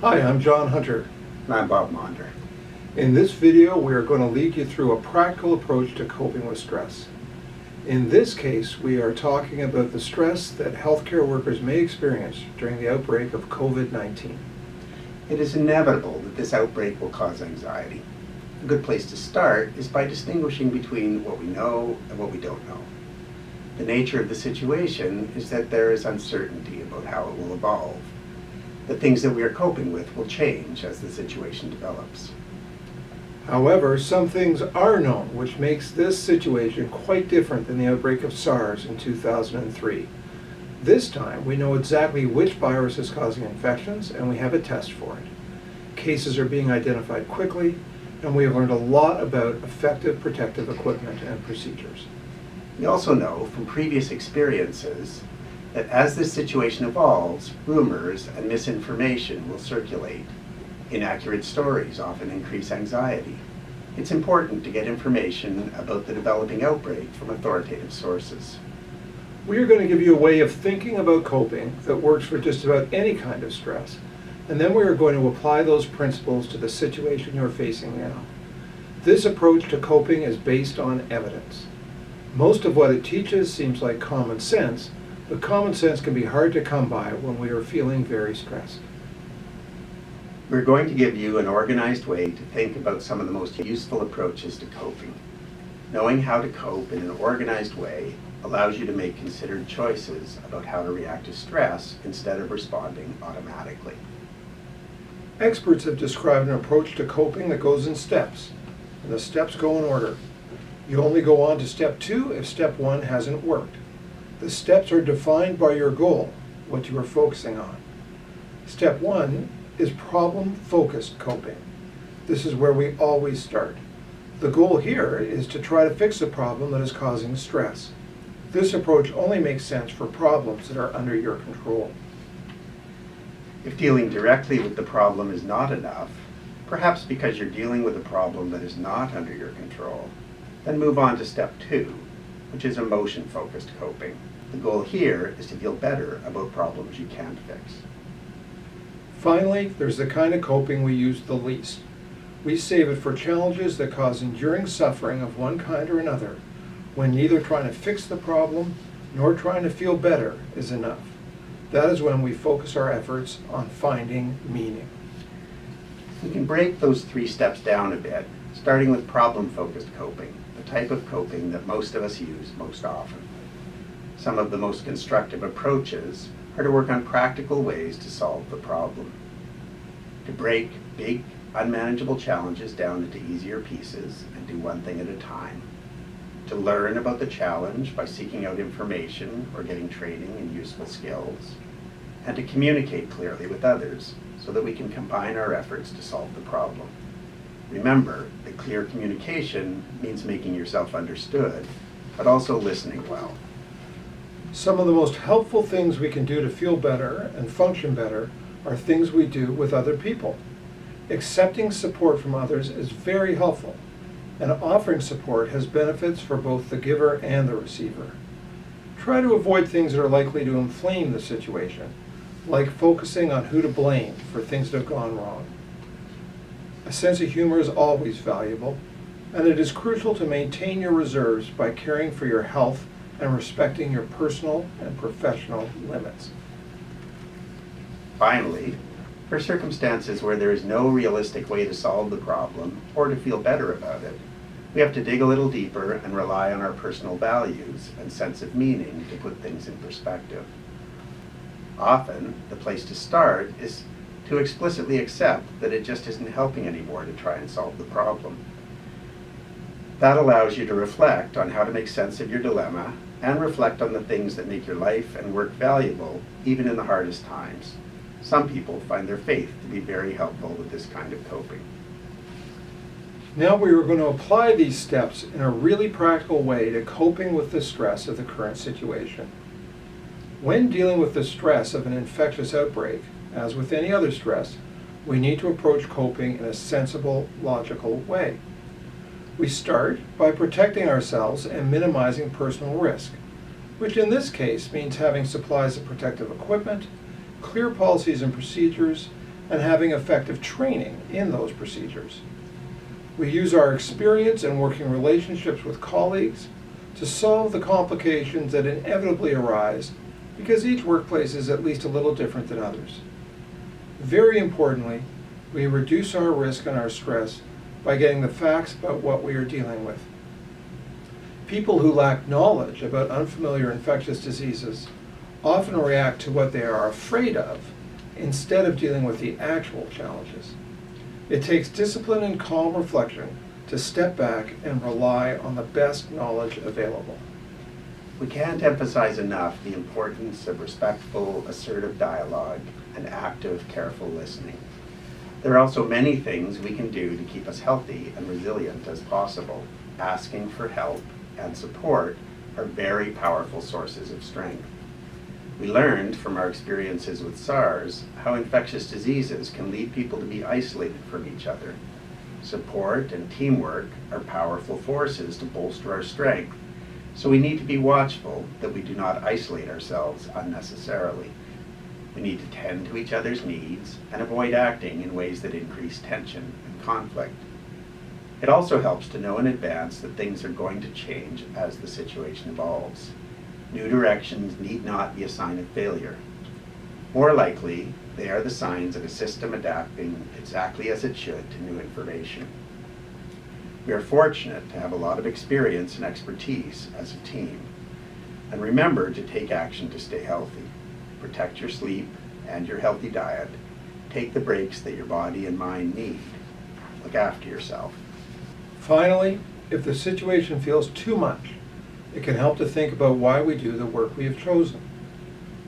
Hi, I'm Jon Hunter. And I'm Bob Maunder. In this video, we are going to lead you through a practical approach to coping with stress. In this case, we are talking about the stress that healthcare workers may experience during the outbreak of COVID-19. It is inevitable that this outbreak will cause anxiety. A good place to start is by distinguishing between what we know and what we don't know. The nature of the situation is that there is uncertainty about how it will evolve. The things that we are coping with will change as the situation develops. However, some things are known, which makes this situation quite different than the outbreak of SARS in 2003. This time, we know exactly which virus is causing infections, and we have a test for it. Cases are being identified quickly, and we have learned a lot about effective protective equipment and procedures. We also know from previous experiences that as this situation evolves, rumors and misinformation will circulate. Inaccurate stories often increase anxiety. It's important to get information about the developing outbreak from authoritative sources. We are going to give you a way of thinking about coping that works for just about any kind of stress, and then we are going to apply those principles to the situation you're facing now. This approach to coping is based on evidence. Most of what it teaches seems like common sense, but common sense can be hard to come by when we are feeling very stressed. We're going to give you an organized way to think about some of the most useful approaches to coping. Knowing how to cope in an organized way allows you to make considered choices about how to react to stress instead of responding automatically. Experts have described an approach to coping that goes in steps, and the steps go in order. You only go on to step 2 if step 1 hasn't worked. The steps are defined by your goal, what you are focusing on. Step 1 is problem-focused coping. This is where we always start. The goal here is to try to fix a problem that is causing stress. This approach only makes sense for problems that are under your control. If dealing directly with the problem is not enough, perhaps because you're dealing with a problem that is not under your control, then move on to step 2, which is emotion-focused coping. The goal here is to feel better about problems you can't fix. Finally, there's the kind of coping we use the least. We save it for challenges that cause enduring suffering of one kind or another, when neither trying to fix the problem nor trying to feel better is enough. That is when we focus our efforts on finding meaning. We can break those 3 steps down a bit, starting with problem-focused coping, the type of coping that most of us use most often. Some of the most constructive approaches are to work on practical ways to solve the problem. To break big, unmanageable challenges down into easier pieces and do one thing at a time. To learn about the challenge by seeking out information or getting training in useful skills. And to communicate clearly with others so that we can combine our efforts to solve the problem. Remember that clear communication means making yourself understood, but also listening well. Some of the most helpful things we can do to feel better and function better are things we do with other people. Accepting support from others is very helpful, and offering support has benefits for both the giver and the receiver. Try to avoid things that are likely to inflame the situation, like focusing on who to blame for things that have gone wrong. A sense of humor is always valuable, and it is crucial to maintain your reserves by caring for your health and respecting your personal and professional limits. Finally, for circumstances where there is no realistic way to solve the problem or to feel better about it, we have to dig a little deeper and rely on our personal values and sense of meaning to put things in perspective. Often, the place to start is to explicitly accept that it just isn't helping anymore to try and solve the problem. That allows you to reflect on how to make sense of your dilemma and reflect on the things that make your life and work valuable, even in the hardest times. Some people find their faith to be very helpful with this kind of coping. Now we are going to apply these steps in a really practical way to coping with the stress of the current situation. When dealing with the stress of an infectious outbreak, as with any other stress, we need to approach coping in a sensible, logical way. We start by protecting ourselves and minimizing personal risk, which in this case means having supplies of protective equipment, clear policies and procedures, and having effective training in those procedures. We use our experience and working relationships with colleagues to solve the complications that inevitably arise because each workplace is at least a little different than others. Very importantly, we reduce our risk and our stress by getting the facts about what we are dealing with. People who lack knowledge about unfamiliar infectious diseases often react to what they are afraid of instead of dealing with the actual challenges. It takes discipline and calm reflection to step back and rely on the best knowledge available. We can't emphasize enough the importance of respectful, assertive dialogue and active, careful listening. There are also many things we can do to keep us healthy and resilient as possible. Asking for help and support are very powerful sources of strength. We learned from our experiences with SARS how infectious diseases can lead people to be isolated from each other. Support and teamwork are powerful forces to bolster our strength, so we need to be watchful that we do not isolate ourselves unnecessarily. We need to tend to each other's needs and avoid acting in ways that increase tension and conflict. It also helps to know in advance that things are going to change as the situation evolves. New directions need not be a sign of failure. More likely, they are the signs of a system adapting exactly as it should to new information. We are fortunate to have a lot of experience and expertise as a team. And remember to take action to stay healthy. Protect your sleep and your healthy diet. Take the breaks that your body and mind need. Look after yourself. Finally, if the situation feels too much, it can help to think about why we do the work we have chosen.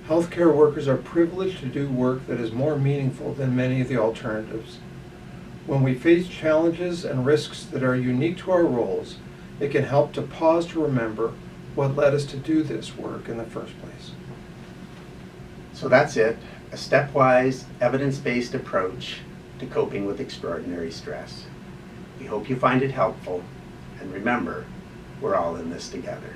Healthcare workers are privileged to do work that is more meaningful than many of the alternatives. When we face challenges and risks that are unique to our roles, it can help to pause to remember what led us to do this work in the first place. So that's it, a stepwise, evidence-based approach to coping with extraordinary stress. We hope you find it helpful, and remember, we're all in this together.